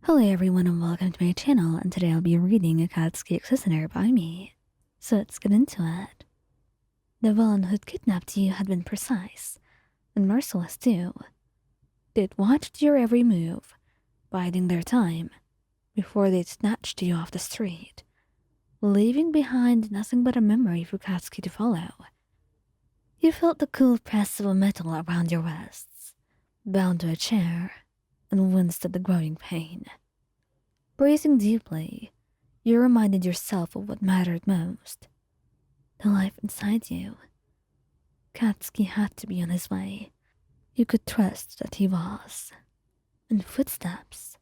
Hello everyone and welcome to my channel, and today I'll be reading a Katsuki Listener by me. So let's get into it. The villain who'd kidnapped you had been precise, and merciless too. They'd watched your every move, biding their time, before they'd snatched you off the street, leaving behind nothing but a memory for Katsuki to follow. You felt the cool press of a metal around your wrists, bound to a chair, and winced at the growing pain. Breathing deeply, you reminded yourself of what mattered most. The life inside you. Katsuki had to be on his way. You could trust that he was. And footsteps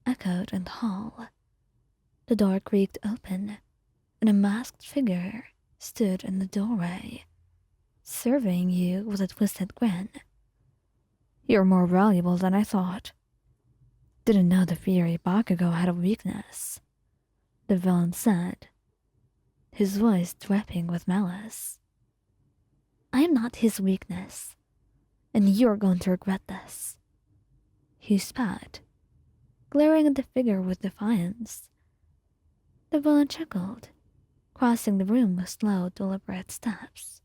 echoed in the hall. The door creaked open, and a masked figure stood in the doorway, surveying you with a twisted grin. "You're more valuable than I thought." "Didn't know the fiery Bakugou had a weakness," the villain said, his voice dripping with malice. "I am not his weakness, and you're going to regret this," he spat, glaring at the figure with defiance. The villain chuckled, crossing the room with slow, deliberate steps.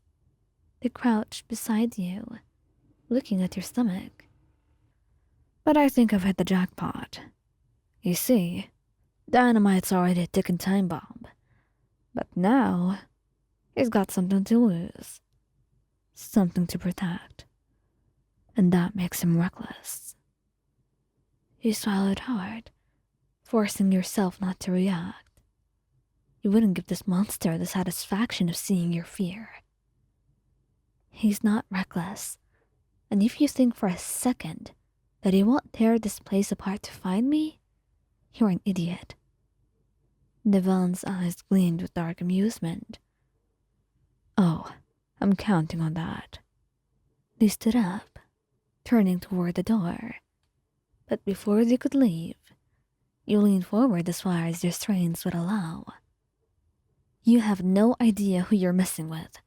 They crouched beside you, looking at your stomach. "But I think I've hit the jackpot. You see, Dynamite's already a ticking time bomb. But now, he's got something to lose. Something to protect. And that makes him reckless." You swallowed hard, forcing yourself not to react. You wouldn't give this monster the satisfaction of seeing your fear. "He's not reckless, and if you think for a second that he won't tear this place apart to find me, you're an idiot." The villain's eyes gleamed with dark amusement. "Oh, I'm counting on that." They stood up, turning toward the door. But before they could leave, you leaned forward as far as your restraints would allow. "You have no idea who you're messing with.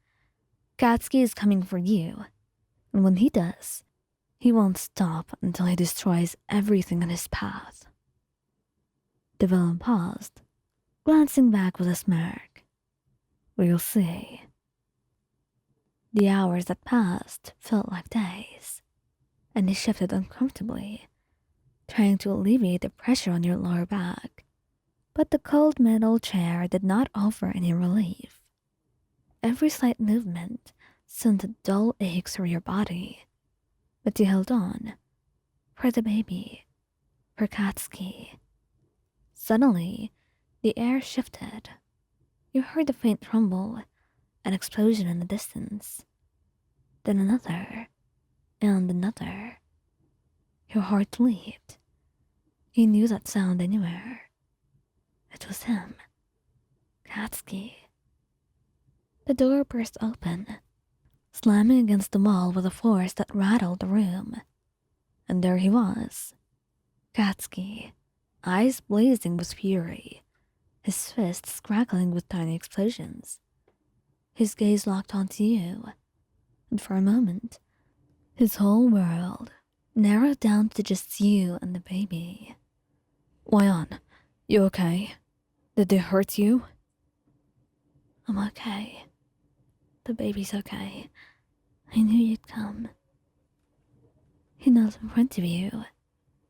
Katsuki is coming for you, and when he does, he won't stop until he destroys everything in his path." The villain paused, glancing back with a smirk. "We'll see." The hours that passed felt like days, and he shifted uncomfortably, trying to alleviate the pressure on your lower back. But the cold metal chair did not offer any relief. Every slight movement sent a dull ache through your body. But you held on. For the baby. For Katsuki. Suddenly, the air shifted. You heard a faint rumble, an explosion in the distance. Then another, and another. Your heart leaped. You knew that sound anywhere. It was him. Katsuki. The door burst open, slamming against the wall with a force that rattled the room. And there he was. Katsuki, eyes blazing with fury, his fists crackling with tiny explosions. His gaze locked onto you, and for a moment, his whole world narrowed down to just you and the baby. "Wyon, you okay? Did they hurt you?" "I'm okay. The baby's okay. I knew you'd come." He knelt in front of you,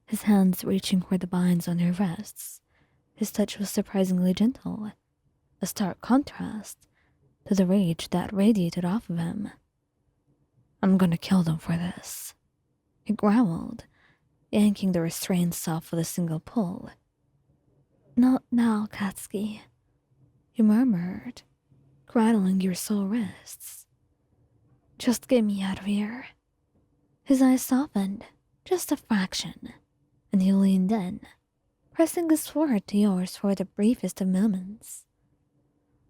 his hands reaching for the binds on your wrists. His touch was surprisingly gentle, a stark contrast to the rage that radiated off of him. "I'm gonna kill them for this," he growled, yanking the restraints off with a single pull. "Not now, Katsuki," you murmured, cradling your sore wrists. "Just get me out of here." His eyes softened, just a fraction, and he leaned in, pressing his forehead to yours for the briefest of moments.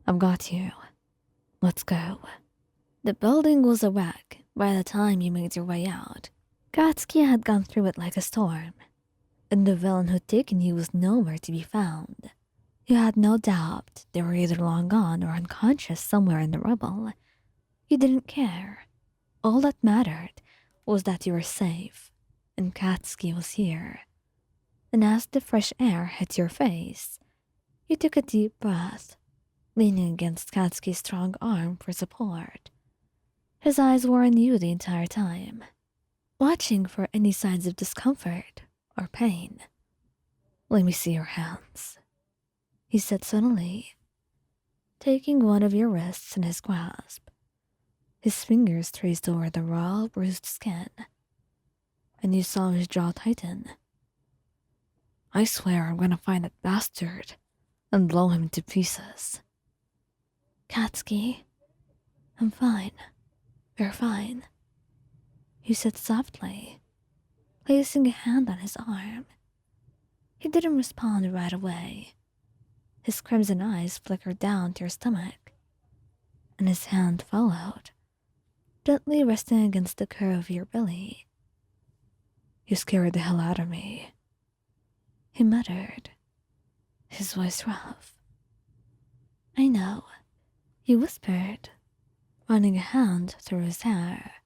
"I've got you. Let's go." The building was a wreck by the time you made your way out. Katsuki had gone through it like a storm, and the villain who'd taken you was nowhere to be found. You had no doubt they were either long gone or unconscious somewhere in the rubble. You didn't care. All that mattered was that you were safe, and Katsuki was here. and as the fresh air hit your face, you took a deep breath, leaning against Katsuki's strong arm for support. His eyes were on you the entire time, watching for any signs of discomfort or pain. "Let me see your hands," he said suddenly, taking one of your wrists in his grasp. His fingers traced over the raw, bruised skin, and you saw his jaw tighten. "I swear I'm gonna find that bastard and blow him to pieces." "Katsuki, I'm fine. We're fine," he said softly, placing a hand on his arm. He didn't respond right away. His crimson eyes flickered down to your stomach, and his hand followed, gently resting against the curve of your belly. "You scared the hell out of me," he muttered, his voice rough. "I know," he whispered, running a hand through his hair,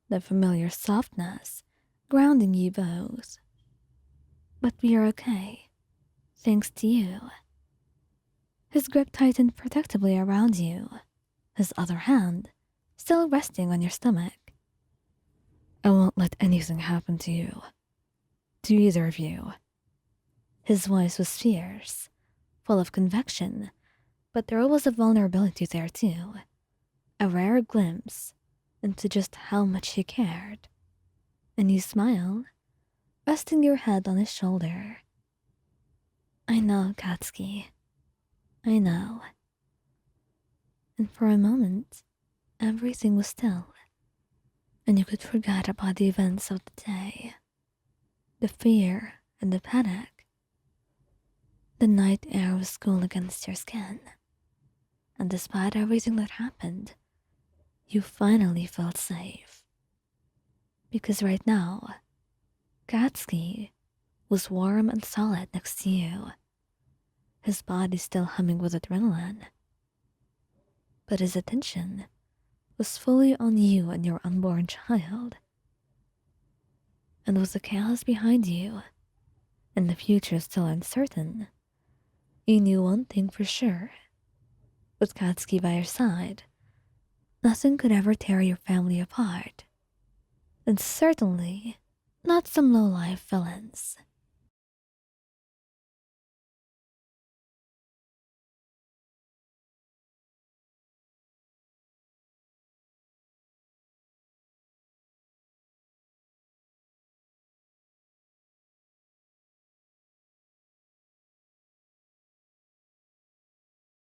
the familiar softness grounding you both. "But we are okay, thanks to you." His grip tightened protectively around you, his other hand still resting on your stomach. "I won't let anything happen to you. To either of you." His voice was fierce, full of conviction, but there was a vulnerability there too, a rare glimpse into just how much he cared. And you smiled, resting your head on his shoulder. "I know, Katsuki. I know." And for a moment, everything was still, and you could forget about the events of the day, the fear and the panic. The night air was cool against your skin, and despite everything that happened, you finally felt safe. Because right now, Katsuki was warm and solid next to you, his body still humming with adrenaline. But his attention was fully on you and your unborn child. And with the chaos behind you, and the future still uncertain, you knew one thing for sure. With Katsuki by your side, nothing could ever tear your family apart. And certainly not some low-life villains.